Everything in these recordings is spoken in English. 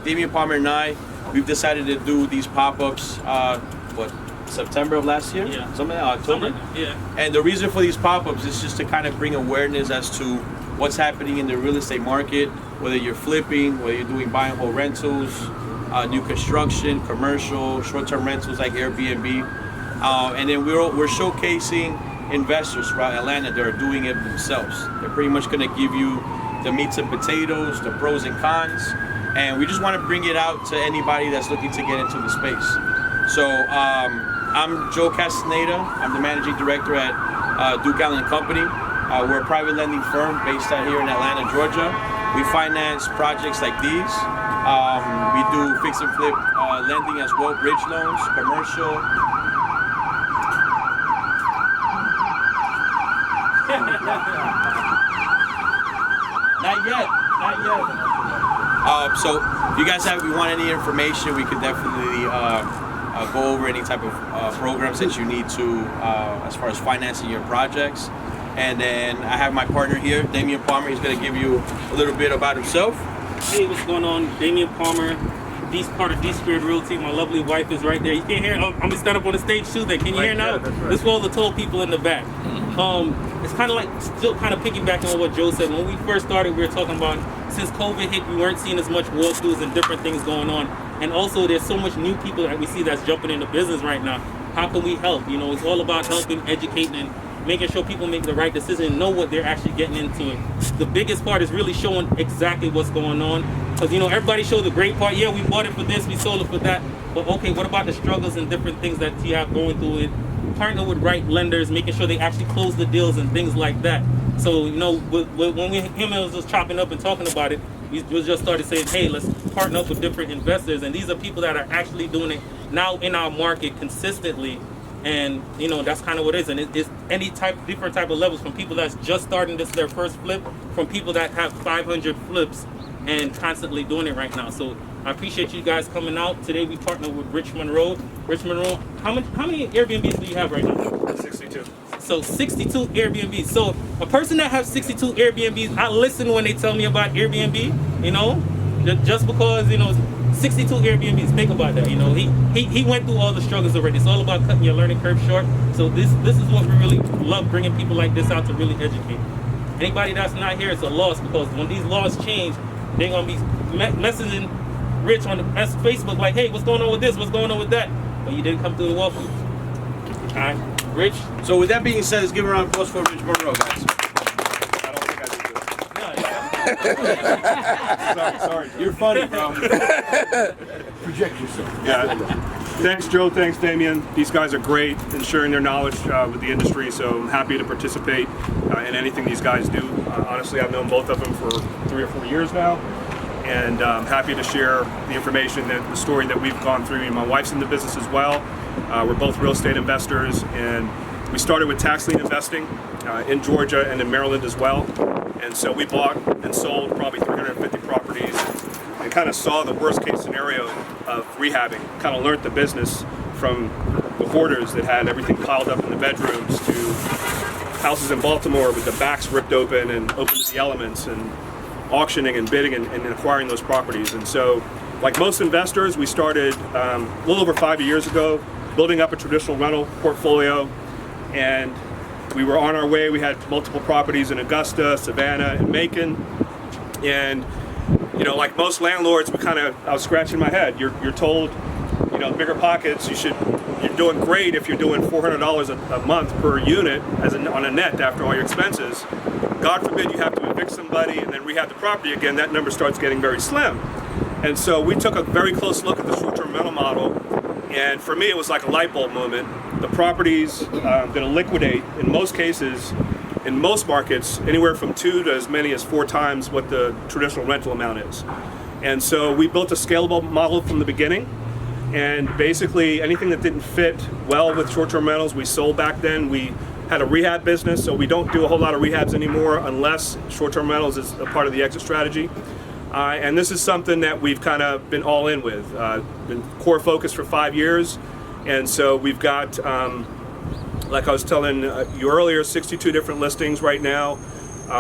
Damian Palmer and I, we've decided to do these pop-ups, September of last year? Yeah. Something like October? Yeah. And the reason for these pop-ups is just to kind of bring awareness as to what's happening in the real estate market, whether you're flipping, whether you're doing buy and hold rentals, new construction, commercial, short-term rentals like Airbnb. And then we're showcasing investors throughout Atlanta that are doing it themselves. They're pretty much going to give you the meats and potatoes, the pros and cons, and we just want to bring it out to anybody that's looking to get into the space. So I'm Joe Castaneda. I'm the managing director at Duke Allen Company. We're a private lending firm based out here in Atlanta, Georgia. We finance projects like these. We do fix and flip lending as well, bridge loans, commercial. Not yet. So if you guys want any information, we could definitely go over any type of programs that you need to as far as financing your projects. And then I have my partner here, Damian Palmer. He's going to give you a little bit about himself. Hey, what's going on? Damian Palmer, part of D-Spirit Realty. My lovely wife is right there. You can't hear? I'm going to stand up on the stage too. Can you hear now? Right. This is for all the tall people in the back. It's kind of like still kind of piggybacking on what Joe said. When we first started, we were talking about since COVID hit, we weren't seeing as much walkthroughs and different things going on. And also, there's so much new people that we see that's jumping into business right now. How can we help? You know, it's all about helping, educating, and making sure people make the right decision and know what they're actually getting into. The biggest part is really showing exactly what's going on. Because, you know, everybody shows the great part. Yeah, we bought it for this, we sold it for that. But, okay, what about the struggles and different things that you have going through it? Partner with right lenders, making sure they actually close the deals and things like that. So, you know, when him was just chopping up and talking about it, we just started saying, hey, let's partner up with different investors. And these are people that are actually doing it now in our market consistently. And, you know, that's kind of what it is. And it's different type of levels, from people that's just starting their first flip, from people that have 500 flips and constantly doing it right now. So I appreciate you guys coming out. Today we partnered with Rich Munroe. Rich Munroe, how many Airbnbs do you have right now? 62. So 62 Airbnbs. So a person that has 62 Airbnbs, I listen when they tell me about Airbnb, you know, just because, you know, 62 Airbnbs, think about that, you know. He went through all the struggles already. It's all about cutting your learning curve short. So this is what we really love, bringing people like this out to really educate. Anybody that's not here, it's a loss, because when these laws change, they're going to be messaging Rich on Facebook like, hey, what's going on with this? What's going on with that? But you didn't come through the walkthrough. All right, Rich? So with that being said, let's give a round of applause for Rich Munroe, guys. I don't think I did Sorry, you're funny, bro. Project yourself. Yeah. Thanks, Joe. Thanks, Damian. These guys are great in sharing their knowledge with the industry, so I'm happy to participate in anything these guys do. Honestly, I've known both of them for 3 or 4 years now, and I'm happy to share the information, the story that we've gone through. My wife's in the business as well. We're both real estate investors, and we started with tax lien investing in Georgia and in Maryland as well. And so we bought and sold probably 350 properties and kind of saw the worst case scenario of rehabbing, kind of learned the business from the hoarders that had everything piled up in the bedrooms to houses in Baltimore with the backs ripped open and open to the elements, and auctioning and bidding and acquiring those properties. And so, like most investors, we started a little over 5 years ago, building up a traditional rental portfolio, and we were on our way. We had multiple properties in Augusta, Savannah, and Macon. And, you know, like most landlords, I was scratching my head. You're told, you know, bigger pockets, you're doing great if you're doing $400 a month per unit on a net after all your expenses. God forbid you have to evict somebody and then rehab the property again, that number starts getting very slim. And so we took a very close look at the short-term rental model, and for me it was like a light bulb moment. The properties going to liquidate in most cases, in most markets, anywhere from 2 to as many as 4 times what the traditional rental amount is. And so we built a scalable model from the beginning, and basically anything that didn't fit well with short-term rentals we sold back then. We had a rehab business, so we don't do a whole lot of rehabs anymore unless short-term rentals is a part of the exit strategy. And this is something that we've kind of been all in with. Been core focus for 5 years, and so we've got, like I was telling you earlier, 62 different listings right now.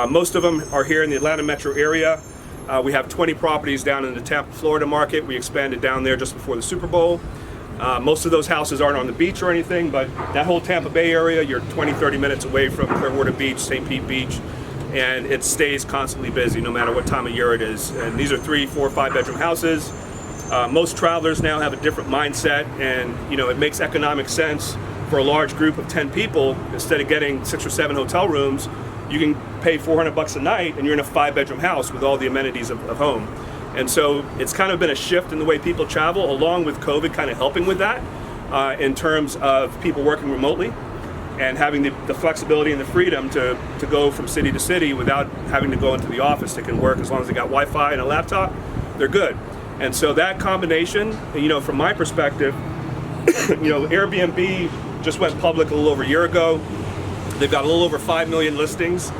Most of them are here in the Atlanta metro area. We have 20 properties down in the Tampa, Florida market. We expanded down there just before the Super Bowl. Most of those houses aren't on the beach or anything, but that whole Tampa Bay area, you're 20, 30 minutes away from Clearwater Beach, St. Pete Beach, and it stays constantly busy no matter what time of year it is. And these are 3, 4, 5 bedroom houses. Most travelers now have a different mindset, and it makes economic sense for a large group of 10 people. Instead of getting 6 or 7 hotel rooms, you can pay $400 a night and you're in a 5-bedroom house with all the amenities of home. And so it's kind of been a shift in the way people travel, along with COVID kind of helping with that, in terms of people working remotely and having the flexibility and the freedom to go from city to city without having to go into the office. They can work as long as they got Wi-Fi and a laptop, they're good. And so that combination, from my perspective, Airbnb just went public a little over a year ago. They've got a little over 5 million listings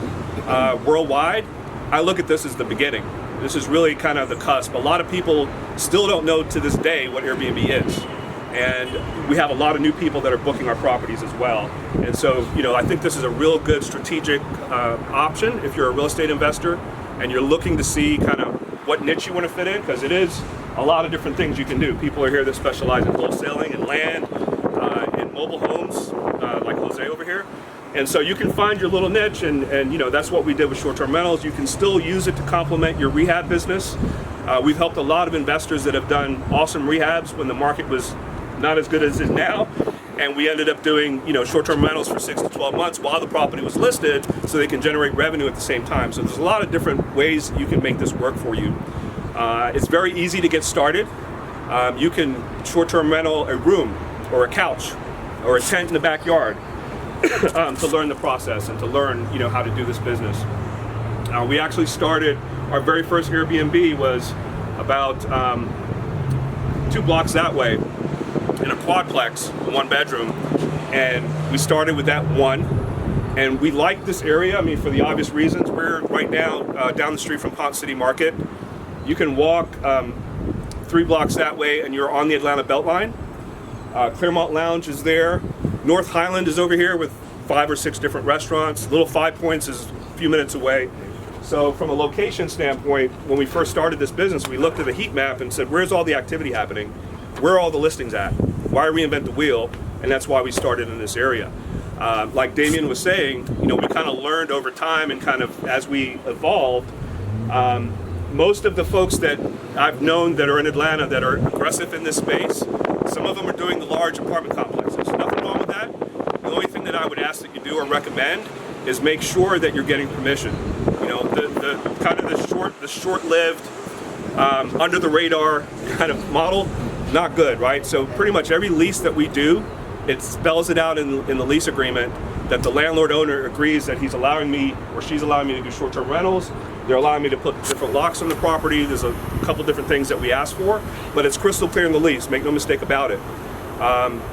worldwide. I look at this as the beginning. This is really kind of the cusp. A lot of people still don't know to this day what Airbnb is. And we have a lot of new people that are booking our properties as well. And so, I think this is a real good strategic option if you're a real estate investor and you're looking to see kind of what niche you want to fit in, because it is a lot of different things you can do. People are here that specialize in wholesaling and land, in mobile homes, like Jose over here. And so you can find your little niche, and that's what we did with short-term rentals. You can still use it to complement your rehab business. We've helped a lot of investors that have done awesome rehabs when the market was not as good as it is now. And we ended up doing short-term rentals for 6 to 12 months while the property was listed, so they can generate revenue at the same time. So there's a lot of different ways you can make this work for you. It's very easy to get started. You can short-term rental a room or a couch or a tent in the backyard to learn the process and to learn how to do this business. We actually started, our very first Airbnb was about 2 blocks that way in a quadplex, 1 bedroom, and we started with that one. And we like this area, for the obvious reasons. We're right now down the street from Ponce City Market. You can walk 3 blocks that way and you're on the Atlanta Beltline. Claremont Lounge is there. North Highland is over here with 5 or 6 different restaurants. Little Five Points is a few minutes away. So from a location standpoint, when we first started this business, we looked at the heat map and said, where's all the activity happening? Where are all the listings at? Why reinvent the wheel? And that's why we started in this area. Like Damian was saying, we kind of learned over time and kind of as we evolved. Most of the folks that I've known that are in Atlanta that are aggressive in this space, some of them are doing the large apartment complexes. Nothing wrong with that. The only thing that I would ask that you do or recommend is make sure that you're getting permission. The kind of the short-lived, under the radar kind of model, not good, right? So pretty much every lease that we do, it spells it out in the lease agreement that the landlord owner agrees that he's allowing me or she's allowing me to do short-term rentals. They're allowing me to put different locks on the property. There's a couple different things that we ask for, but it's crystal clear in the lease. Make no mistake about it.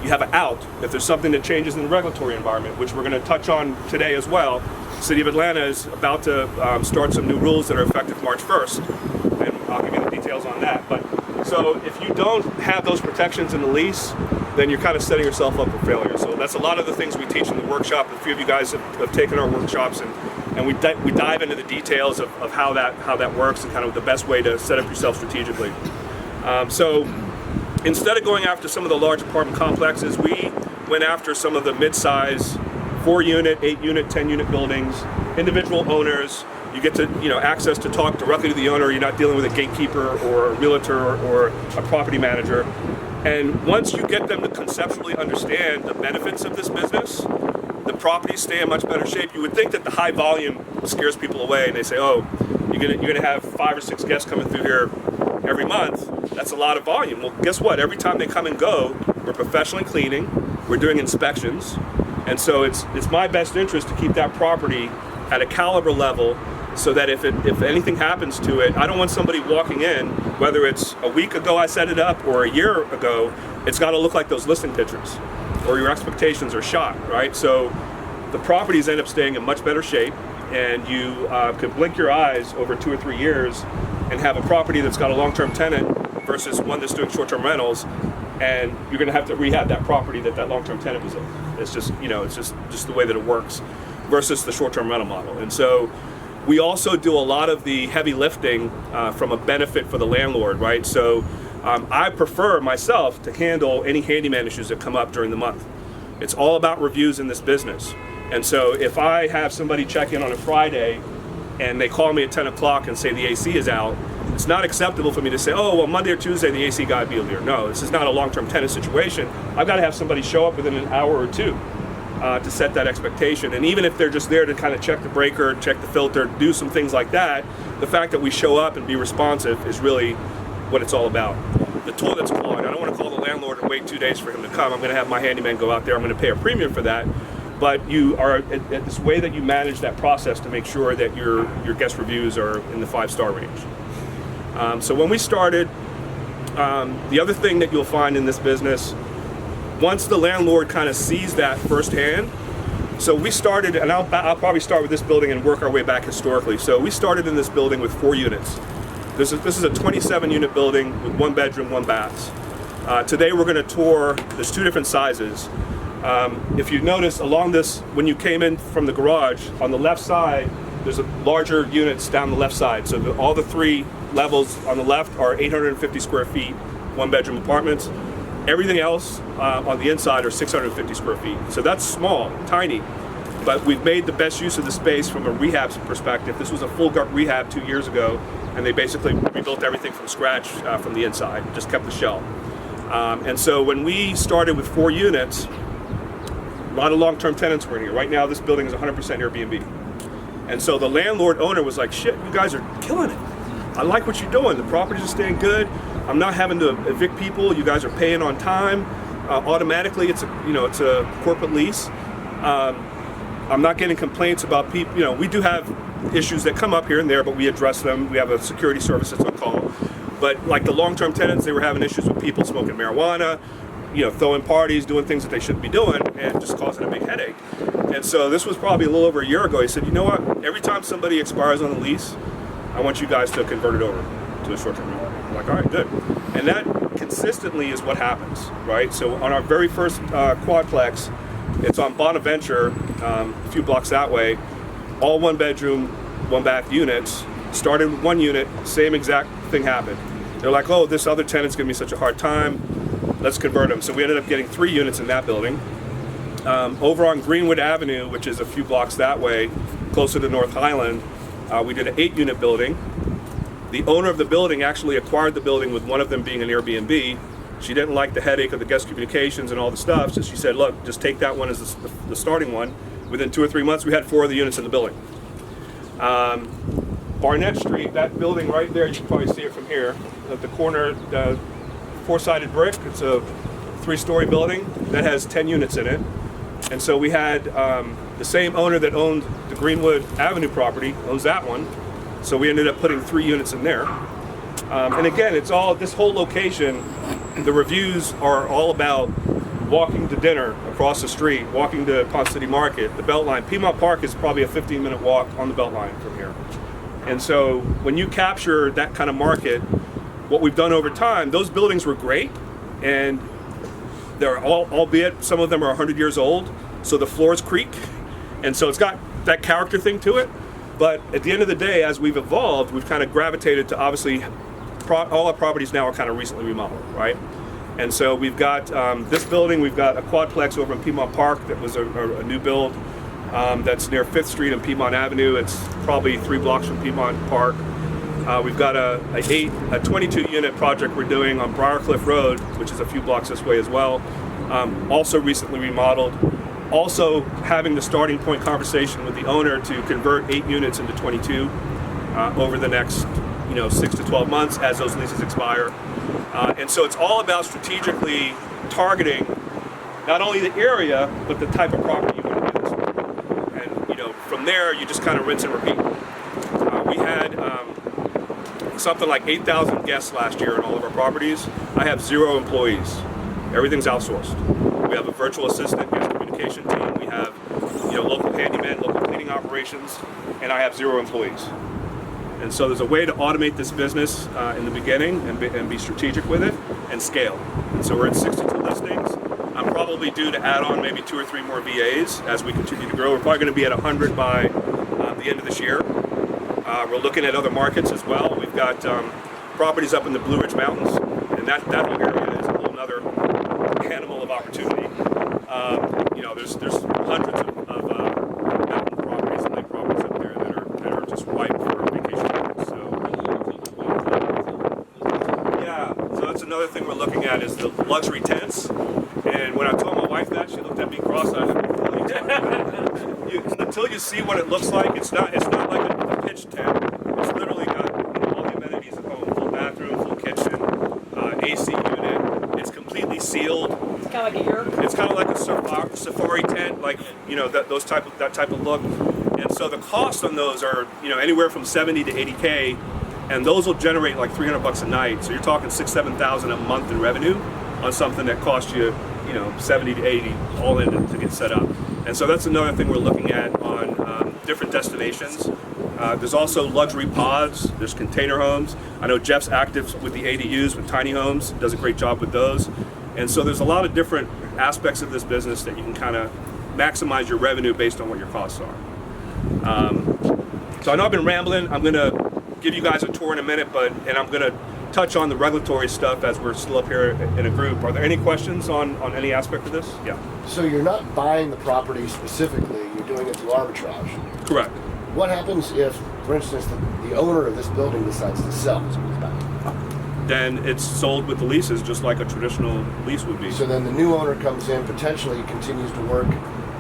You have an out if there's something that changes in the regulatory environment, which we're going to touch on today as well. The City of Atlanta is about to start some new rules that are effective March 1st, and I'll give you the details on that. But so if you don't have those protections in the lease, then you're kind of setting yourself up for failure. So that's a lot of the things we teach in the workshop. A few of you guys have taken our workshops, and we dive into the details of how that works and kind of the best way to set up yourself strategically. So instead of going after some of the large apartment complexes, we went after some of the mid-size 4-unit, 8-unit, 10-unit buildings, individual owners. You get to access to talk directly to the owner. You're not dealing with a gatekeeper or a realtor or a property manager. And once you get them to conceptually understand the benefits of this business, the properties stay in much better shape. You would think that the high volume scares people away, and they say, "Oh, you're gonna have 5 or 6 guests coming through here every month. That's a lot of volume." Well, guess what? Every time they come and go, we're professionally cleaning. We're doing inspections, and so it's my best interest to keep that property at a caliber level, so that if anything happens to it, I don't want somebody walking in, whether it's a week ago I set it up or a year ago, it's got to look like those listing pictures, or your expectations are shot, right? So the properties end up staying in much better shape, and you can blink your eyes over 2 or 3 years and have a property that's got a long-term tenant versus one that's doing short-term rentals, and you're going to have to rehab that property that long-term tenant was in. It's just, it's just the way that it works versus the short-term rental model. And so We also do a lot of the heavy lifting from a benefit for the landlord, right? So I prefer myself to handle any handyman issues that come up during the month. It's all about reviews in this business. And so if I have somebody check in on a Friday and they call me at 10 o'clock and say the AC is out, it's not acceptable for me to say, oh, well, Monday or Tuesday the AC got to be here. No, this is not a long-term tenant situation. I've got to have somebody show up within an hour or two to set that expectation. And even if they're just there to kind of check the breaker, check the filter, do some things like that, the fact that we show up and be responsive is really what it's all about. The toilet's clogged. I don't want to call the landlord and wait 2 days for him to come. I'm going to have my handyman go out there. I'm going to pay a premium for that. But you are at this way that you manage that process to make sure that your guest reviews are in the 5-star range. So when we started, the other thing that you'll find in this business, once the landlord kind of sees that firsthand, so we started, and I'll probably start with this building and work our way back historically. So we started in this building with 4 units. This is a 27-unit building with 1 bedroom, 1 bath. Today we're going to tour, there's 2 different sizes. If you notice along this, when you came in from the garage, on the left side, there's larger units down the left side. So all the 3 levels on the left are 850 square feet, 1-bedroom apartments. Everything else on the inside are 650 square feet. So that's small, tiny, but we've made the best use of the space from a rehab perspective. This was a full gut rehab 2 years ago, and they basically rebuilt everything from scratch from the inside, just kept the shell. And so when we started with 4 units, a lot of long-term tenants were in here. Right now, this building is 100% Airbnb. And so the landlord owner was like, shit, you guys are killing it. I like what you're doing. The properties are staying good. I'm not having to evict people. You guys are paying on time. Automatically, it's a corporate lease. I'm not getting complaints about people. We do have issues that come up here and there, but we address them. We have a security service that's on call. But like the long-term tenants, they were having issues with people smoking marijuana, throwing parties, doing things that they shouldn't be doing, and just causing a big headache. And so this was probably a little over a year ago. He said, you know what? Every time somebody expires on a lease, I want you guys to convert it over to a short-term rental. I'm like, all right, good. And that consistently is what happens, right? So on our very first quadplex, it's on Bonaventure, a few blocks that way, all 1-bedroom, 1-bath units. Started with 1 unit, same exact thing happened. They're like, oh, this other tenant's giving me such a hard time. Let's convert them. So we ended up getting 3 units in that building. Over on Greenwood Avenue, which is a few blocks that way, closer to North Highland, we did an 8-unit building. The owner of the building actually acquired the building with one of them being an Airbnb. She didn't like the headache of the guest communications and all the stuff, so she said, look, just take that one as the starting one. Within 2 or 3 months, we had 4 of the units in the building. Barnett Street, that building right there, you can probably see it from here, at the corner, 4-sided brick. It's a 3-story building that has 10 units in it. And so we had the same owner that owned the Greenwood Avenue property, owns that one. So we ended up putting 3 units in there. And again, it's all, this whole location, the reviews are all about walking to dinner across the street, walking to Ponce City Market, the Beltline. Piedmont Park is probably a 15-minute walk on the Beltline from here. And so when you capture that kind of market, what we've done over time, those buildings were great, and they're all, albeit some of them are 100 years old, so the floors creak, and so it's got that character thing to it. But at the end of the day, as we've evolved, we've kind of gravitated to, obviously, all our properties now are kind of recently remodeled, right? And so we've got this building, we've got a quadplex over in Piedmont Park that was a new build that's near 5th Street and Piedmont Avenue. It's probably 3 blocks from Piedmont Park. We've got a 22-unit project we're doing on Briarcliff Road, which is a few blocks this way as well. Also recently remodeled. Also having the starting point conversation with the owner to convert 8 units into 22 over the next 6 to 12 months as those leases expire. And so it's all about strategically targeting not only the area, but the type of property you want to do this with. And from there, you just kind of rinse and repeat. We had something like 8,000 guests last year in all of our properties. I have 0 employees. Everything's outsourced. We have a virtual assistant, guest communication team. We have local handymen, local cleaning operations, and I have 0 employees. And so there's a way to automate this business in the beginning and be strategic with it and scale. And so we're at 62 listings. I'm probably due to add on maybe 2 or 3 more VAs as we continue to grow. We're probably going to be at 100 by the end of this year. We're looking at other markets as well. We've got properties up in the Blue Ridge Mountains, and that whole area is a whole other animal of opportunity. You know, there's hundreds of mountain properties and lake properties up there that are just ripe for vacation rentals. So that's another thing we're looking at is the luxury tents. And when I told my wife that, she looked at me cross-eyed. Until you see what it looks like, it's not like a pitch tent. It's literally got all the amenities at home: full bathroom, full kitchen, AC unit. It's completely sealed. It's kind of like a yurt. It's kind of like a safari tent, like, you know, that type of look. And so the costs on those are, you know, anywhere from 70 to 80K, and those will generate like $300 a night. So you're talking $6,000-7,000 a month in revenue on something that costs you, you know, 70 to 80 all in to get set up. And so that's another thing we're looking at on different destinations. There's also luxury pods, there's container homes. I know Jeff's active with the ADUs, with tiny homes, does a great job with those. And so there's a lot of different aspects of this business that you can kind of maximize your revenue based on what your costs are. So I know I've been rambling. I'm gonna give you guys a tour in a minute, and I'm gonna touch on the regulatory stuff as we're still up here in a group. Are there any questions on any aspect of this? Yeah. So you're not buying the property specifically, you're doing it through arbitrage. Correct. What happens if, for instance, the owner of this building decides to sell his back? Then it's sold with the leases, just like a traditional lease would be. So then the new owner comes in, potentially continues to work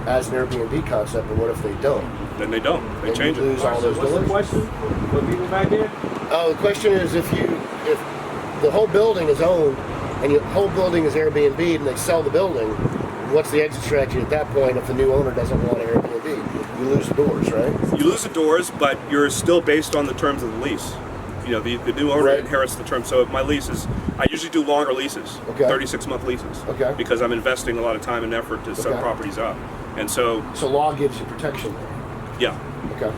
as an Airbnb concept, but what if they don't? Then they don't. They Then change you lose it. all those What's the doors. question? For people back here? Oh, the question is if the whole building is owned and the whole building is Airbnb and they sell the building, what's the exit strategy at that point if the new owner doesn't want Airbnb? You lose the doors, right? You lose the doors, but you're still based on the terms of the lease. You know, the new owner Right. inherits the terms. So my lease is, I usually do longer leases, Okay. 36-month leases, Okay. because I'm investing a lot of time and effort to set Okay. properties up. And so, So law gives you protection there. yeah, Okay.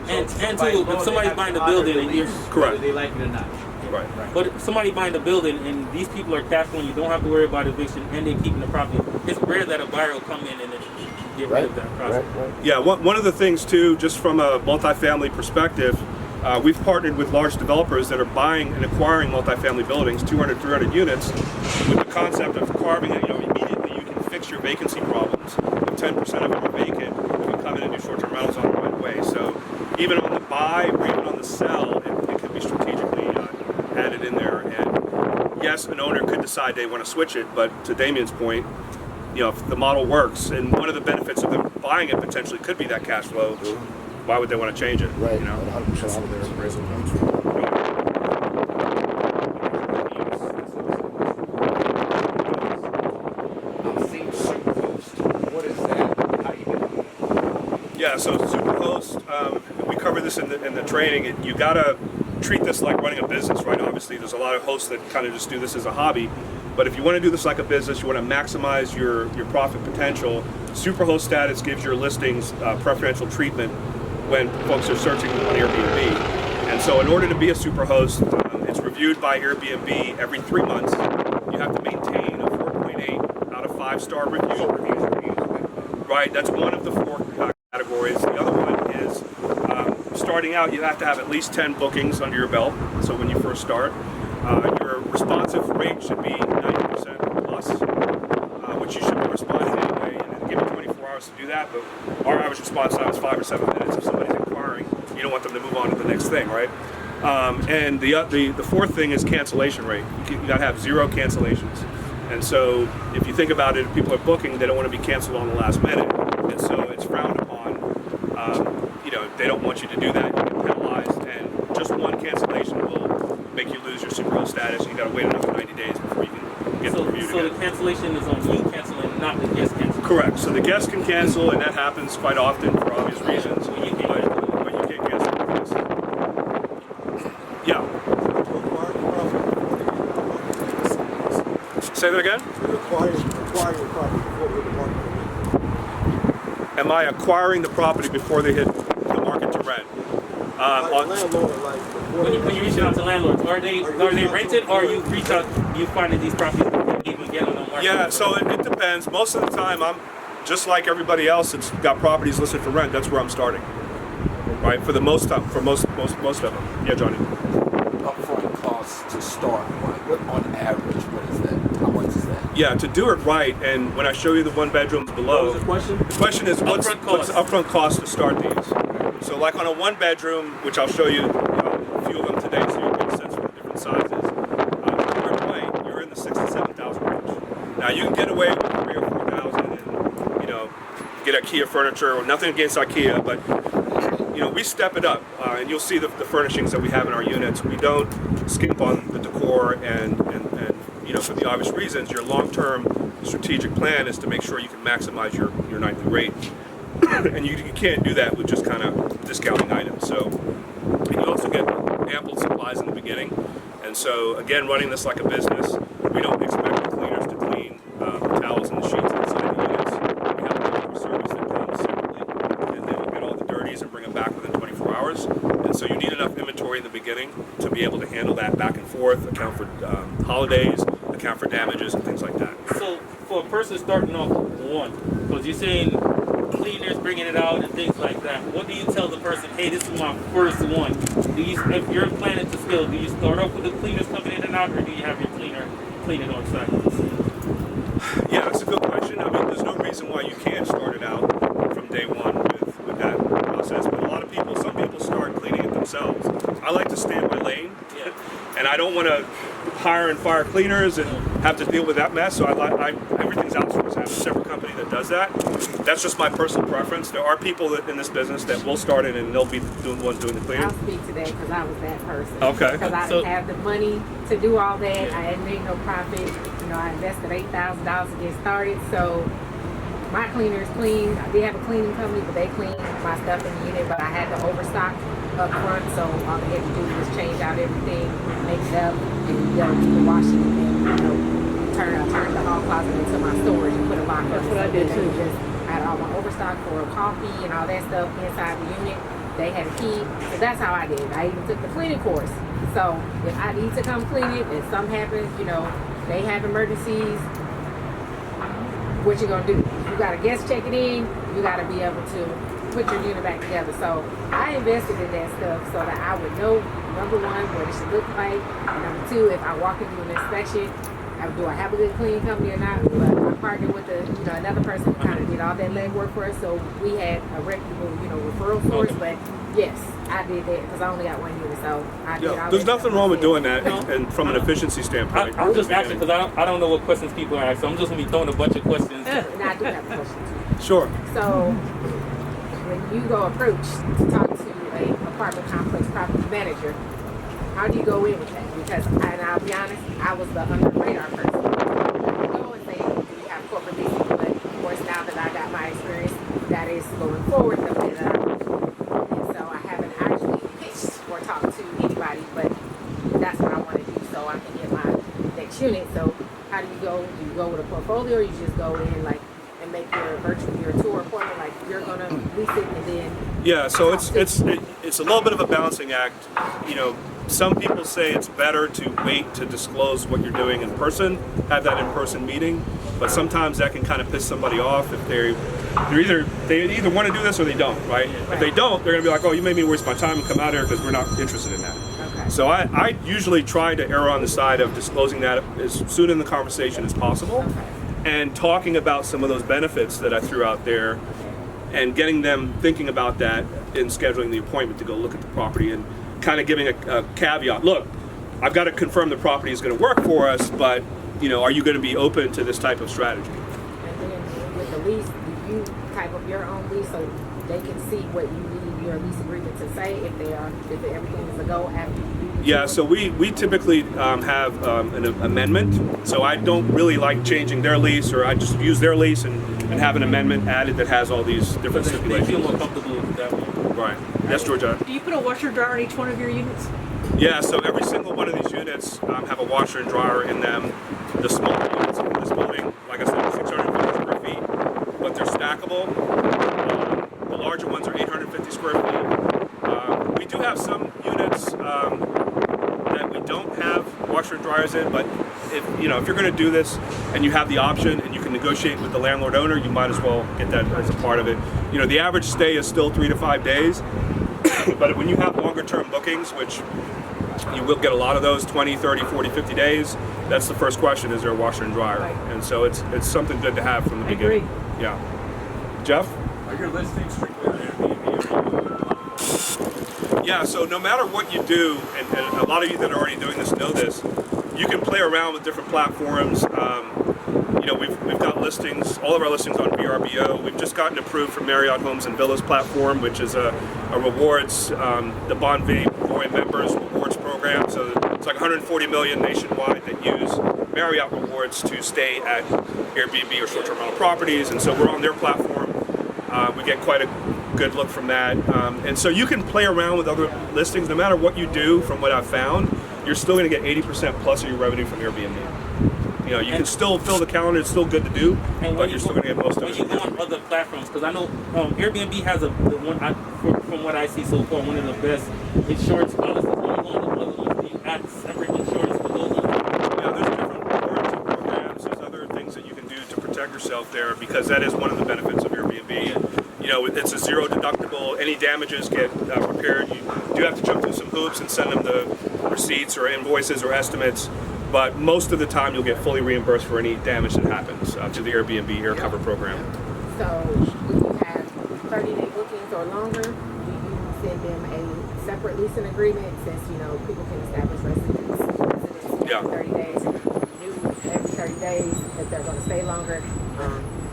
And too, if somebody's buying a building and you're Correct. Whether they like it or not. right. But if somebody buying a building and these people are cash flowing, you don't have to worry about eviction and they're keeping the property. It's rare that a buyer will come in and then get rid Right. of that process. Right. Yeah, one of the things too, just from a multifamily perspective, we've partnered with large developers that are buying and acquiring multifamily buildings, 200, 300 units, with the concept of carving it. You know, immediately you can fix your vacancy problems. If 10% of them are vacant, you can come in and do short-term rentals on it right away. So even on the buy or even on the sell, it could be strategically added in there. And yes, an owner could decide they want to switch it, but to Damian's point, you know, if the model works, and one of the benefits of them buying it potentially could be that cash flow, why would they want to change it? Right. You know? 100% of their appraisal. I'm seeing Superhost. What is that? How you get it? Yeah, so Superhost, we cover this in the training. You gotta treat this like running a business, right? Obviously, there's a lot of hosts that kind of just do this as a hobby, but if you want to do this like a business, you want to maximize your profit potential. Superhost status gives your listings preferential treatment when folks are searching on Airbnb. And so, in order to be a Superhost, it's reviewed by Airbnb every 3 months. You have to maintain a 4.8 out of 5-star review. Right, that's one of the 4 categories. The other one is starting out, you have to have at least 10 bookings under your belt. So when you first start, your responsive rate should be 90% plus, which you should be responding anyway. And give it 24 hours to do that. But our average response time is 5 or 7 minutes. If somebody's inquiring, you don't want them to move on to the next thing, right? And the fourth thing is cancellation rate. You got to have 0 cancellations. And so if you think about it, if people are booking, they don't want to be canceled on the last minute. And so it's frowned upon. You know, they don't want you to do that. You get penalized. And just one cancellation will make you lose your Superhost status. You got to wait another 90 days before you can get the review So again. the cancellation is on you canceling, not the guest canceling. Correct. So the guest can cancel, and that happens quite often for obvious reasons. But you can't cancel the guest. Yeah. Say that again? Acquiring the property before we hit the market. Am I acquiring the property before they hit the market to rent? When you reach out to landlords, are they rented or you reach out, you find that these properties don't even get on the market? Yeah, so it depends. Most of the time, I'm just like everybody else that's got properties listed for rent. That's where I'm starting. right? For the most time, for most of them. Yeah, Johnny. Upfront costs to start one. On average, what is that? How much is that? Yeah, to do it right, and when I show you the one bedrooms below, What was the question? the question is what's upfront cost to start these? So like on a one bedroom, which I'll show you a few of them today, so you get a sense for the different sizes. You're in the 6,000 to 7,000 range. Now you can get away with 3,000 or 4,000, and get IKEA furniture. Or nothing against IKEA, but we step it up, and you'll see the furnishings that we have in our units. We don't skimp on the decor, and for the obvious reasons, your long-term strategic plan is to make sure you can maximize your nightly rate, and you can't do that with just kind of discounting items. So, and you also get ample supplies in the beginning, and so again, running this like a business, we don't expect the cleaners to clean the towels and the sheets inside the units. We have a Concierge Service that comes separately, and they will get all the dirties and bring them back within 24 hours. And so you need enough inventory in the beginning to be able to handle that back and forth, account for holidays, account for damages and things like that. So for a person starting off one, because you're saying cleaners bringing it out and things like that, what do you tell the person, hey, this is my first one? If you're planning to scale, do you start off with the cleaners coming in and out, or do you have your cleaner cleaning on site? Yeah, that's a good question. I mean, there's no reason why you can't start it out from day one with that process, but some people start cleaning it themselves. I like to stay in my lane, and I don't want to hire and fire cleaners and have to deal with that mess, so everything's outsourced. I have a separate company that does that. That's just my personal preference. There are people in this business that will start it and they'll be the ones doing the cleaning. I'll speak to that because I was that person. Okay. Because I didn't have the money to do all that. I hadn't made no profit. I invested $8,000 to get started. So my cleaners clean. I did have a cleaning company, but they cleaned my stuff in the unit. But I had to overstock up front, so all they had to do was change out everything, make it up, and keep the washing, and turn the hall closet into my storage and put a lock on it. That's what I did too. I had all my overstock for coffee and all that stuff inside the unit. They had a key, so that's how I did it. I even took the cleaning course. So if I need to come clean it and something happens, they have emergencies, what you gonna do? You got a guest checking in, you gotta be able to put your unit back together. So I invested in that stuff so that I would know, number one, what it should look like, and number two, if I walk into an inspection, do I have a good cleaning company or not? But I partnered with another person who kind of did all that legwork for us, so we had a reputable, referral source. But yes, I did that because I only got one unit, so I did all that. There's nothing wrong with doing that, No. and from an efficiency standpoint. I'm just asking because I don't know what questions people are asking, so I'm just going to be throwing a bunch of questions. And I do have a question too. Sure. So when you go approach to talk to a apartment complex property manager, how do you go in with that? Because, and I'll be honest, I was the under the radar person. I go and say, do you have corporate leasing? But of course, now that I got my experience, that is going forward the way that I work. And so I haven't actually pitched or talked to anybody, but that's what I want to do so I can get my next unit. So how do you go? Do you go with a portfolio, or you just go in and make your tour appointment, like you're gonna lease it and then? Yeah, so it's a little bit of a balancing act. Some people say it's better to wait to disclose what you're doing in person, have that in-person meeting, but sometimes that can kind of piss somebody off if they either want to do this or they don't, right? If they don't, they're gonna be like, oh, you made me waste my time and come out here because we're not interested in that. Okay. So I usually try to err on the side of disclosing that as soon in the conversation as possible, and talking about some of those benefits that I threw out there, and getting them thinking about that in scheduling the appointment to go look at the property, and kind of giving a caveat. Look, I've got to confirm the property is going to work for us, but are you going to be open to this type of strategy? And then with the lease, do you type up your own lease so they can see what you need your lease agreement to say if everything is a go after you do? Yeah, so we typically have an amendment. So I don't really like changing their lease, or I just use their lease and have an amendment added that has all these different They feel stipulations. more comfortable with that one. Right. Yes, Georgia. Do you put a washer dryer in each one of your units? Yeah, so every single one of these units have a washer and dryer in them. The smaller units in this building, like I said, 650 square feet, but they're stackable. The larger ones are 850 square feet. We do have some units that we don't have washer and dryers in, but if you're going to do this and you have the option and you can negotiate with the landlord owner, you might as well get that as a part of it. The average stay is still 3 to 5 days. But when you have longer term bookings, which you will get a lot of those, 20, 30, 40, 50 days, that's the first question, is there a washer and dryer? Right. And so it's something good to have from the beginning. agree. Yeah. Jeff? Are your listings strictly on Airbnb? Yeah, so no matter what you do, and a lot of you that are already doing this know this, you can play around with different platforms. You know, we've got listings, all of our listings on VRBO. We've just gotten approved for Marriott Homes and Villas platform, which is a rewards, the Bonvoy members rewards program. So it's like 140 million nationwide that use Marriott rewards to stay at Airbnb or short-term rental properties, and so we're on their platform. We get quite a good look from that, and so you can play around with other listings. No matter what you do, from what I've found, you're still going to get 80% plus of your revenue from Airbnb. You know, you can still fill the calendar; it's still good to do, but you're still going to get most of it. When you go on other platforms, because I know Airbnb has from what I see so far, one of the best insurance policies. When you go on the other ones, do you add separate insurance for those ones? Yeah, there's different warranty programs. There's other things that you can do to protect yourself there, because that is one of the benefits of Airbnb. You know, it's a zero deductible. Any damages get repaired. You do have to jump through some hoops and send them the receipts or invoices or estimates, but most of the time you'll get fully reimbursed for any damage that happens to the Airbnb Air Cover program. So when you have 30-day bookings or longer, do you send them a separate leasing agreement, since, you know, people can establish residence Yeah. for 30 days, and renew every 30 days if they're going to stay longer,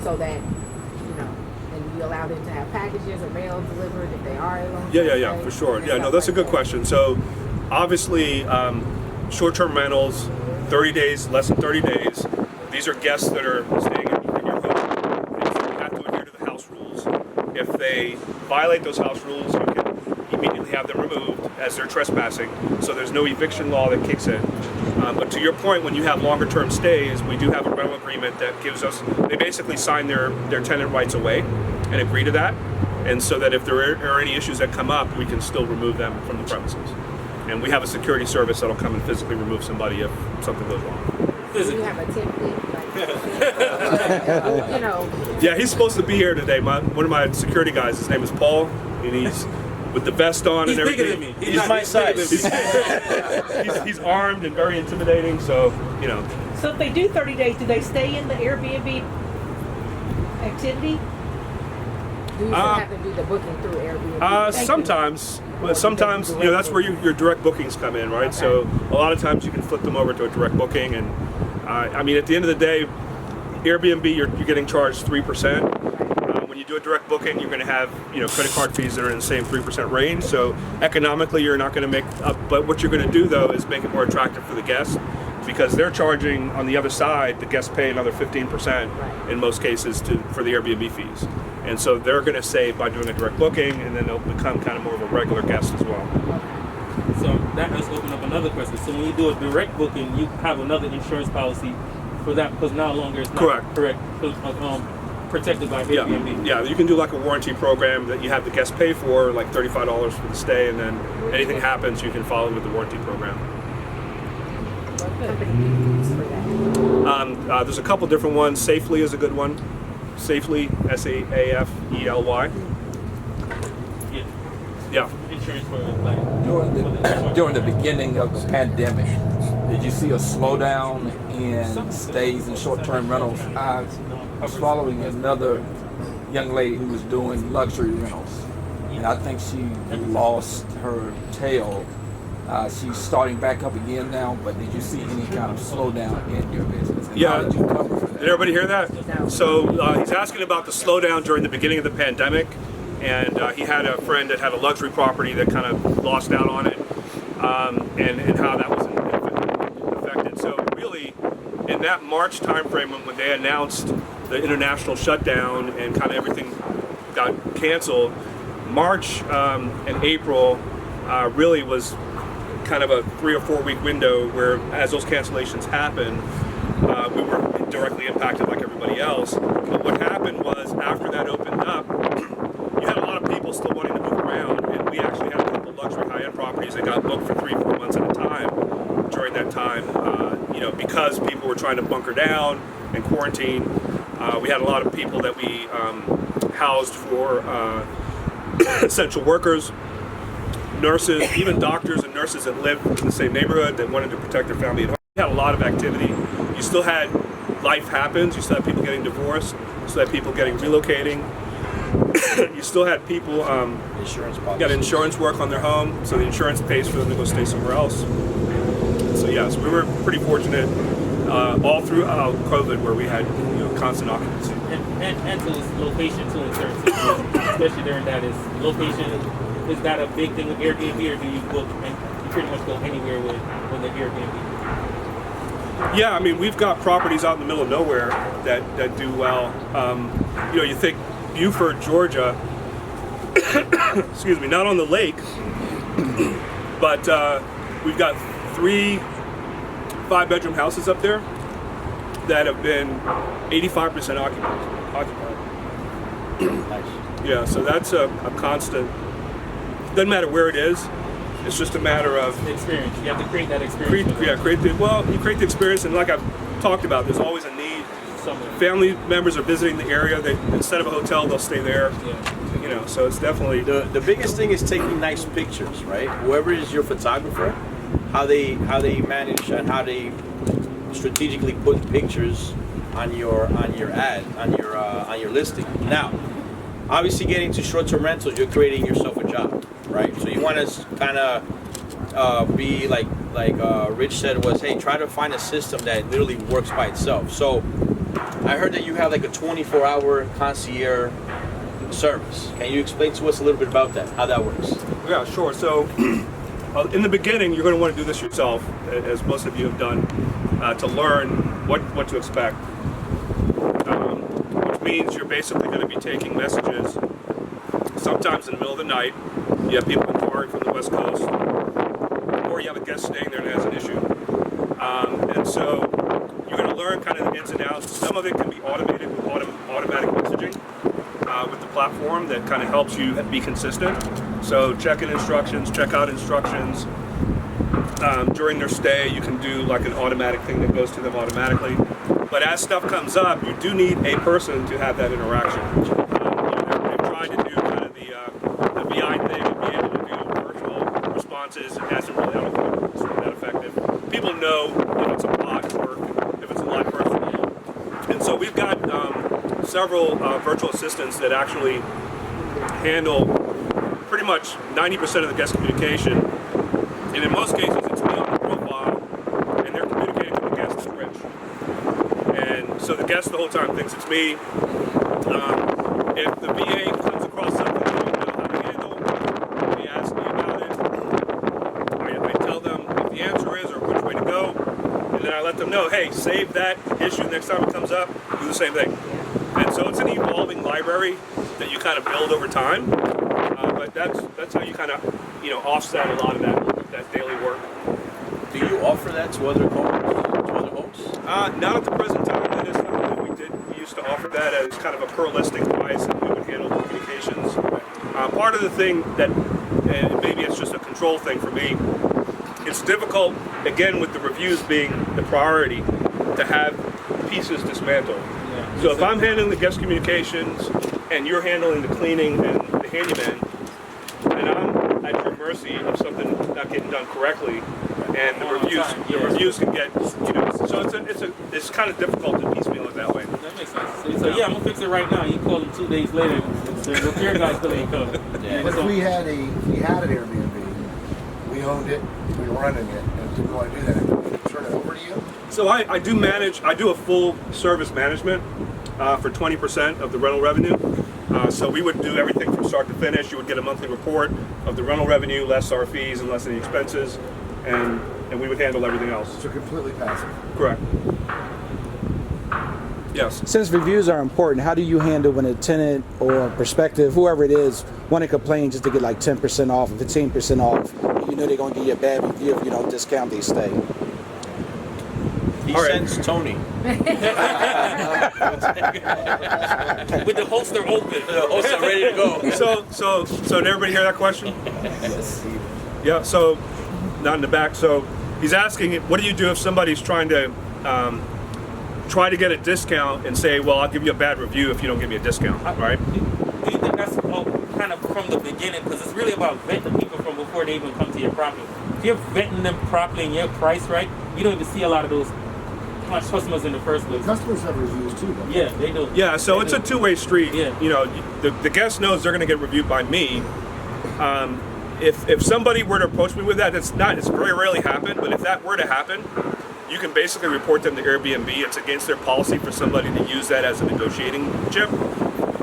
so that, you know, and you allow them to have packages or mail delivered if they are a long Yeah, for sure. Yeah, no, that's a good question. So obviously, short-term rentals, 30 days, less than 30 days, these are guests that are staying in your home, and so you have to adhere to the house rules. If they violate those house rules, you can immediately have them removed as they're trespassing, so there's no eviction law that kicks in. But to your point, when you have longer term stays, we do have a rental agreement that gives us, they basically sign their tenant rights away and agree to that, and so that if there are any issues that come up, we can still remove them from the premises. And we have a security service that'll come and physically remove somebody if something goes wrong. Do you have a template, like, you know? Yeah, he's supposed to be here today. One of my security guys, his name is Paul, and he's with the vest on He's and bigger everything. than me. He's my size. He's armed and very intimidating, so, you know. So if they do 30 days, do they stay in the Airbnb activity? Do you still have to do the booking through Airbnb? Sometimes, but sometimes, you know, that's where your direct bookings come in, right? Okay. So a lot of times you can flip them over to a direct booking, and I mean, at the end of the day, Airbnb, you're getting charged 3%. When you do a direct booking, you're going to have, you know, credit card fees that are in the same 3% range. So economically, you're not going to make up. But what you're going to do though is make it more attractive for the guests, because they're charging on the other side. The guests pay another 15% in most cases for the Airbnb fees, and so they're going to save by doing a direct booking, and then they'll become kind of more of a regular guest as well. So that has opened up another question. So when you do a direct booking, you have another insurance policy for that, because no longer it's not protected by Airbnb. Yeah, you can do like a warranty program that you have the guest pay for, like $35 for the stay, and then anything happens, you can follow with the warranty program. What company do you use for that? There's a couple different ones. Safely is a good one. Safely, SAAFELY. Yeah. Yeah. Insurance for like During the beginning of the pandemic, did you see a slowdown in stays and short-term rentals? I was following another young lady who was doing luxury rentals, and I think she lost her tail. She's starting back up again now, but did you see any kind of slowdown in your business? And how did you cover for that? Did everybody hear that? So he's asking about the slowdown during the beginning of the pandemic, and he had a friend that had a luxury property that kind of lost out on it, and how that was affected. So really, in that March timeframe when they announced the international shutdown and kind of everything got canceled, March and April really was kind of a 3 or 4 week window where, as those cancellations happened, we were directly impacted like everybody else. But what happened was, after that opened up, you had a lot of people still wanting to move around, and we actually had a couple luxury high-end properties that got booked for 3-4 months at a time during that time, you know, because people were trying to bunker down and quarantine. We had a lot of people that we housed for essential workers. nurses, even doctors and nurses that live in the same neighborhood that wanted to protect their family at home. You had a lot of activity. You still had life happens. You still had people getting divorced. You still had people relocating. You still had people got insurance work on their home, so the insurance pays for them to go stay somewhere else. So yes, we were pretty fortunate all throughout COVID where we had constant occupancy. And to its location too in certain situations, especially during that is location. Is that a big thing with Airbnb, or do you book and you pretty much go anywhere with the Airbnb? Yeah, I mean, we've got properties out in the middle of nowhere that do well. You think Beaufort, Georgia, excuse me, not on the lake, but we've got 3 5-bedroom houses up there that have been 85% occupied. Nice. Yeah, so that's a constant. Doesn't matter where it is. It's just a matter of The experience. You have to create that experience. you create the experience, and like I've talked about, there's always a need. Somewhere. Family members are visiting the area. They, instead of a hotel, they'll stay there. Yeah. So it's definitely The biggest thing is taking nice pictures, right? Whoever is your photographer, how they manage and how they strategically put pictures on your ad, on your listing. Now, obviously, getting to short-term rentals, you're creating yourself a job, right? So you want to kind of be like Rich said was, hey, try to find a system that literally works by itself. So I heard that you have like a 24-hour concierge service. Can you explain to us a little bit about that, how that works? Yeah, sure. So in the beginning, you're going to want to do this yourself, as most of you have done, to learn what to expect. Which means you're basically going to be taking messages sometimes in the middle of the night. You have people inquiring from the West Coast, or you have a guest staying there that has an issue. And so you're going to learn kind of the ins and outs. Some of it can be automated with automatic messaging with the platform that kind of helps you be consistent. So check-in instructions, check-out instructions. During their stay, you can do like an automatic thing that goes to them automatically. But as stuff comes up, you do need a person to have that interaction. They've tried to do kind of the VI thing and be able to do virtual responses. It hasn't really been that effective. People know if it's a bot or if it's a live person. And so we've got several virtual assistants that actually handle pretty much 90% of the guest communication. And in most cases, it's me on the profile, and they're communicating to the guest as Rich. And so the guest the whole time thinks it's me. If the VA comes across something they don't know how to handle, they ask me about it. I tell them what the answer is or which way to go, and then I let them know, hey, save that issue next time it comes up, do the same thing. And so it's an evolving library that you kind of build over time, but that's how you kind of offset a lot of that daily work. Do you offer that to other hosts? Not at the present time. That is something that we used to offer that as kind of a per listing price, and we would handle the communications. Part of the thing that, and maybe it's just a control thing for me, it's difficult, again, with the reviews being the priority, to have pieces dismantled. So if I'm handling the guest communications and you're handling the cleaning and the handyman, and I'm at your mercy of something not getting done correctly, and the reviews can get, so it's kind of difficult to piecemeal it that way. That makes sense. So yeah, I'm gonna fix it right now. You call them 2 days later, the repair guy still ain't coming. Yeah. But if we had an Airbnb, we owned it, we were running it, and if we want to do that, we turn it over to you. So I do a full service management for 20% of the rental revenue. So we would do everything from start to finish. You would get a monthly report of the rental revenue, less our fees and less any expenses, and we would handle everything else. So completely passive. Correct. Yes. Since reviews are important, how do you handle when a tenant or prospective, whoever it is, want to complain just to get like 10% off or 15% off? You know they're going to give you a bad review if you don't discount their stay. He sends Tony. With the holster open. The hosts are ready to go. So did everybody hear that question? Yes. Yeah. So not in the back. So he's asking, what do you do if somebody's trying to try to get a discount and say, well, I'll give you a bad review if you don't give me a discount, right? Do you think that's kind of from the beginning? Because it's really about vetting people from before they even come to your property. If you're vetting them properly and you're priced right, you don't even see a lot of those customers in the first place. Customers have reviews too, though. Yeah, they do. Yeah, so They it's do. a two-way street. Yeah. You know, the guest knows they're going to get reviewed by me. If somebody were to approach me with that, it's very rarely happen, but if that were to happen, you can basically report them to Airbnb. It's against their policy for somebody to use that as a negotiating chip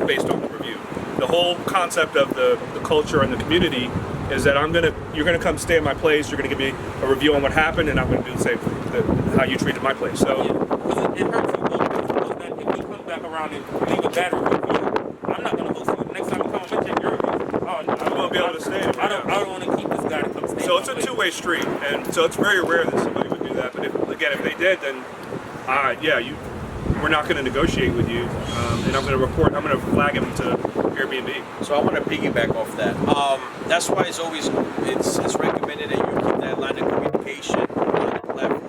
based on the review. The whole concept of the culture and the community is that you're gonna come stay at my place, you're gonna give me a review on what happened, and I'm gonna do the same how you treated my place. So Yeah, 'cause it hurts you both ways. Because then if he comes back around and leave a bad review for you, I'm not gonna host you. Next time you come, I'm gonna check your review. Oh, no, I won't be able to stay anymore. I don't want to keep this guy to come stay. So at it's my a place. two-way street, and so it's very rare that somebody would do that. But if they did, then we're not going to negotiate with you, and I'm going to flag him to Airbnb. So I want to piggyback off that. That's why it's recommended that you keep that line of communication on the platform,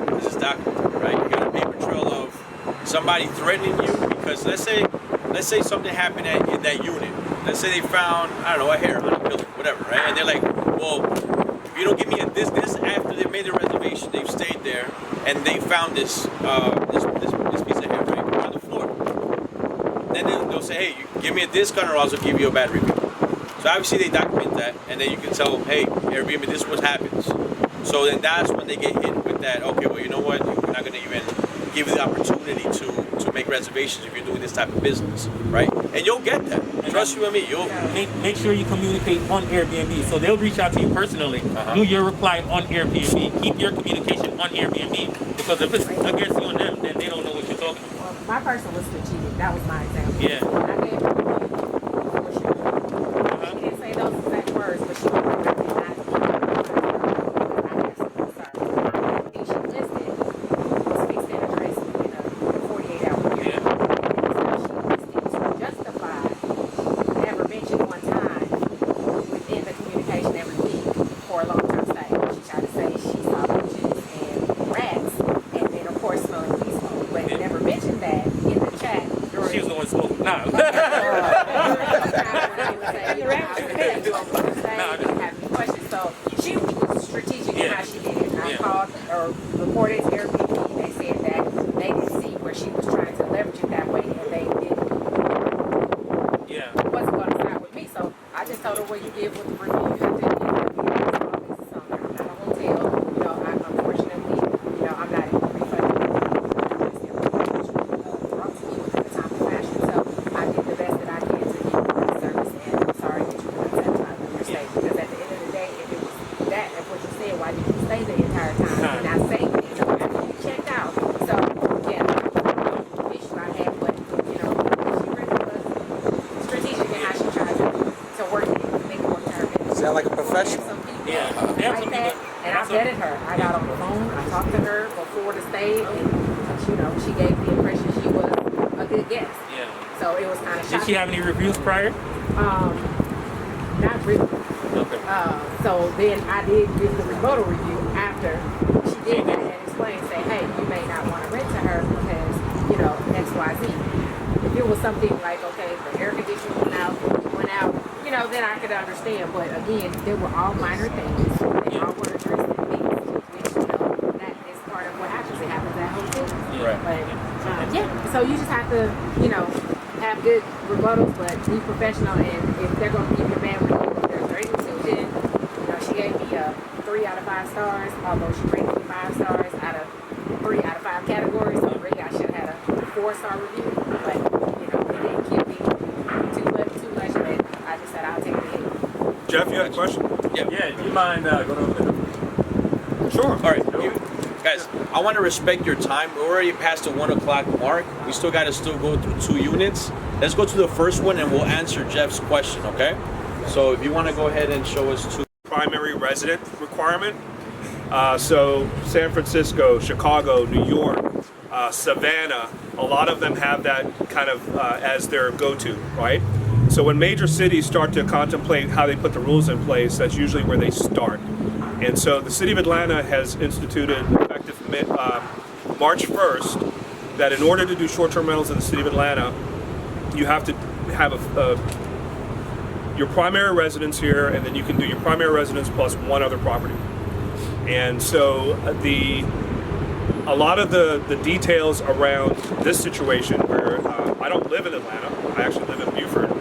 because it's documented, right? You got a paper trail of somebody threatening you because let's say something happened in that unit. Let's say they found, I don't know, a hair on a pillow, whatever, right? And they're like, well, if you don't give me this after they made the reservation, they've stayed there and they found this piece of hair right on the floor. Then they'll say, hey, you give me a discount or else I'll give you a bad review. So obviously they document that, and then you can tell them, hey, Airbnb, this is what happens. So then that's when they get hit with that, okay, well, you know what, we're not going to even give you the opportunity to make reservations if you're doing this type of business, right? And you'll get that. Trust you and me, you'll... Make sure you communicate on Airbnb. So they'll reach out to you personally. Do your reply on Airbnb. Keep your communication on Airbnb. Because if it's against you and them, then they don't know what you're talking about. Well, my person was strategic. That was my example. Yeah. I gave her what she didn't say those exact words, but she was recognized. I have some concern. And she listed was fixed that address in a 48-hour period. So she listed to justify never mentioned one time within the communication every week for a long-term stay. She tried to say she saw roaches and rats, and then of course smelling police smoke, but never mentioned that in the chat. She was the one smoking. Nah. So she was strategic in how she did it. And I called or reported to Airbnb. They said that they didn't see where she was trying to leverage it that way, and they didn't. Wasn't going to side with me. So I just told her what you did with the review. You have to give Airbnb something. I'm not a hotel. You know, unfortunately, you know, I'm not in the refund. Brought to you within the time of fashion. So I did the best that I can to give you the service, and I'm sorry that you were not satisfied with your stay. Because at the end of the day, if it was that, if what you said, why did you stay the entire time? And I saved it, so after you checked out. So yeah, the issue I had, but you know, she really was strategic in how she tried to work it and make it work to her benefit. Sound like a professional. Like that, and I vetted her. I got on the phone. I talked to her before the stay, and you know, she gave the impression she was a good guest. Yeah. So it was kind of shocking. Did she have any reviews prior? Not really. Okay. So then I did give the rebuttal review after she did that and explain, say, hey, you may not want to rent to her because, you know, X, Y, Z. If it was something like, okay, the air conditioning went out, you know, then I could understand. But again, they were all minor things. They all were addressed in meetings, which, you know, that is part of what happens. It happens at hotels. Right. But, yeah, so you just have to, you know, have good rebuttals, but be professional. And if they're going to give you a bad review, if there's a rating Susan, you know, she gave me a 3 out of 5 stars, although she rated me 5 stars out of 3 out of 5 categories. So really, I should have had a 4-star review. But, you know, it didn't give me too much, but I just said I'll take the hit. Jeff, you had a question? Yeah, do you mind going over the... Sure. All right, guys, I want to respect your time. We're already past the 1 o'clock mark. We still got to go through 2 units. Let's go to the first one and we'll answer Jeff's question, okay? So if you want to go ahead and show us 2. Primary resident requirement. So San Francisco, Chicago, New York, Savannah, a lot of them have that kind of as their go-to, right? So when major cities start to contemplate how they put the rules in place, that's usually where they start. And so the city of Atlanta has instituted, effective March 1st, that in order to do short-term rentals in the city of Atlanta, you have to have your primary residence here, and then you can do your primary residence plus one other property. And so a lot of the details around this situation, where I don't live in Atlanta, I actually live in Beaufort,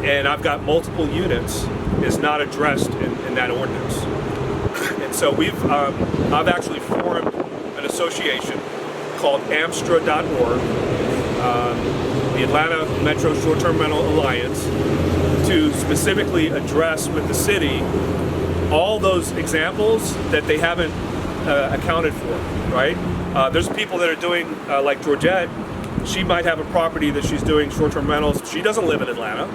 and I've got multiple units, is not addressed in that ordinance. And so I've actually formed an association called amstra.org, the Atlanta Metro Short-Term Rental Alliance, to specifically address with the city all those examples that they haven't accounted for, right? There's people that are doing, like Georgette, she might have a property that she's doing short-term rentals. She doesn't live in Atlanta.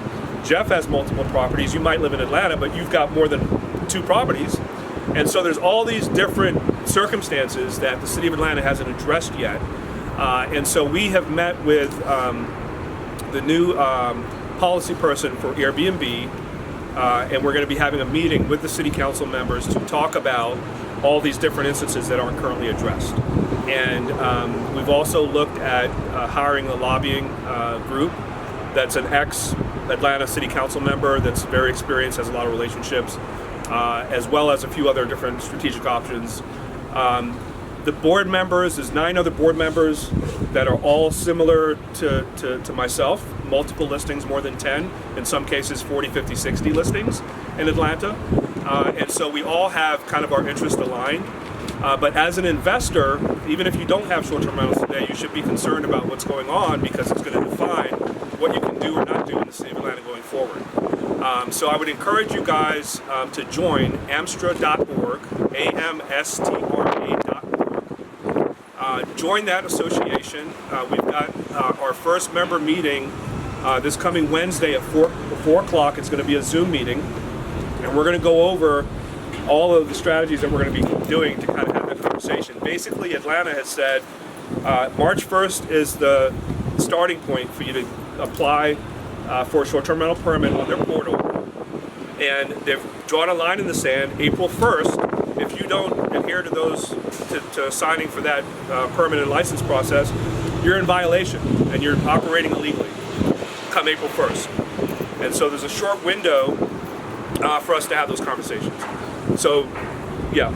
Jeff has multiple properties. You might live in Atlanta, but you've got more than 2 properties. And so there's all these different circumstances that the city of Atlanta hasn't addressed yet. And so we have met with the new policy person for Airbnb, and we're going to be having a meeting with the city council members to talk about all these different instances that aren't currently addressed. And we've also looked at hiring a lobbying group that's an ex-Atlanta city council member that's very experienced, has a lot of relationships, as well as a few other different strategic options. The board members, there's 9 other board members that are all similar to myself, multiple listings, more than 10, in some cases 40, 50, 60 listings in Atlanta. And so we all have kind of our interests aligned. But as an investor, even if you don't have short-term rentals today, you should be concerned about what's going on, because it's going to define what you can do or not do in the city of Atlanta going forward. So I would encourage you guys to join amstra.org, AMSTRA.org. Join that association. We've got our first member meeting this coming Wednesday at 4 o'clock. It's going to be a Zoom meeting, and we're going to go over all of the strategies that we're going to be doing to kind of have that conversation. Basically, Atlanta has said March 1st is the starting point for you to apply for a short-term rental permit on their portal. And they've drawn a line in the sand. April 1st, if you don't adhere to those, to signing for that permit and license process, you're in violation and you're operating illegally come April 1st. And so there's a short window for us to have those conversations. So, yeah. I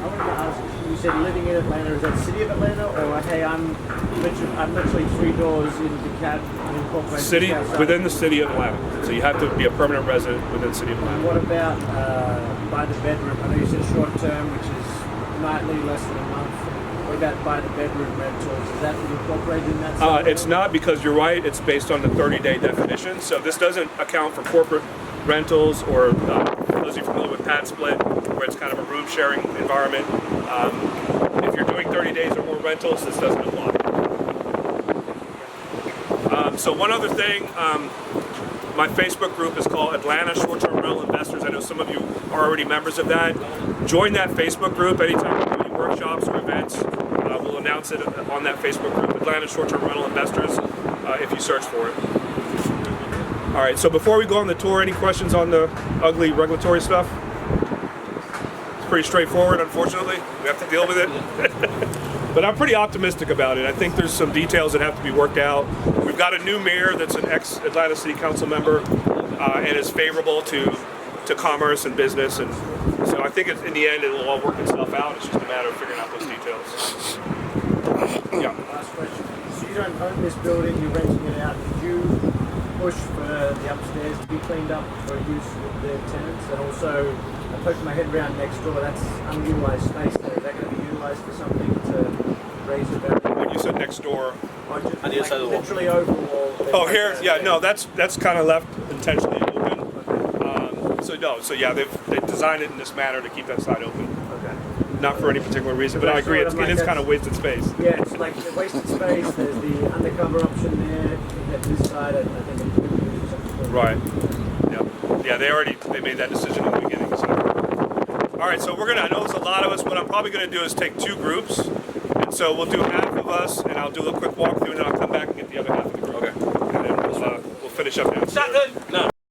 wanted to ask, you said living in Atlanta, is that city of Atlanta, or hey, I'm literally 3 doors in DeKalb, City, within the city of Atlanta. So you have to be a permanent resident within the city of Atlanta. What about by the bedroom? I know you said short term, which is nightly, less than a month. What about by the bedroom rentals? Is that incorporated in that? It's not, because you're right, it's based on the 30-day definition. So this doesn't account for corporate rentals, or those of you familiar with pad split, where it's kind of a room sharing environment. If you're doing 30 days or more rentals, this doesn't apply. So one other thing, my Facebook group is called Atlanta Short-Term Rental Investors. I know some of you are already members of that. Join that Facebook group. Anytime we do any workshops or events, we'll announce it on that Facebook group, Atlanta Short-Term Rental Investors, if you search for it. All right, so before we go on the tour, any questions on the ugly regulatory stuff? It's pretty straightforward, unfortunately. We have to deal with it. But I'm pretty optimistic about it. I think there's some details that have to be worked out. We've got a new mayor that's an ex-Atlanta City Council member and is favorable to commerce and business. And so I think in the end, it'll all work itself out. It's just a matter of figuring out those details. Yeah. Last question. So you don't own this building, you're renting it out. Did you push for the upstairs to be cleaned up for use with the tenants? And also, I poked my head around next door, that's unutilized space there. Is that going to be utilized for something to raise the value? When you said next door, on the other side of the wall. literally over the wall. oh, here, yeah, no, that's kind of left intentionally open. So yeah, they've designed it in this manner to keep that side open. Okay. Not for any particular reason, but I agree, it is kind of wasted space. Yeah, it's like the wasted space. There's the undercover option there. At this side, I think it could be used something. Right. Yeah, they made that decision in the beginning. So. All right, so I know there's a lot of us. What I'm probably going to do is take 2 groups. And so we'll do half of us, and I'll do a quick walkthrough, and then I'll come back and get the other half of the group. Okay. And then we'll finish up downstairs. No.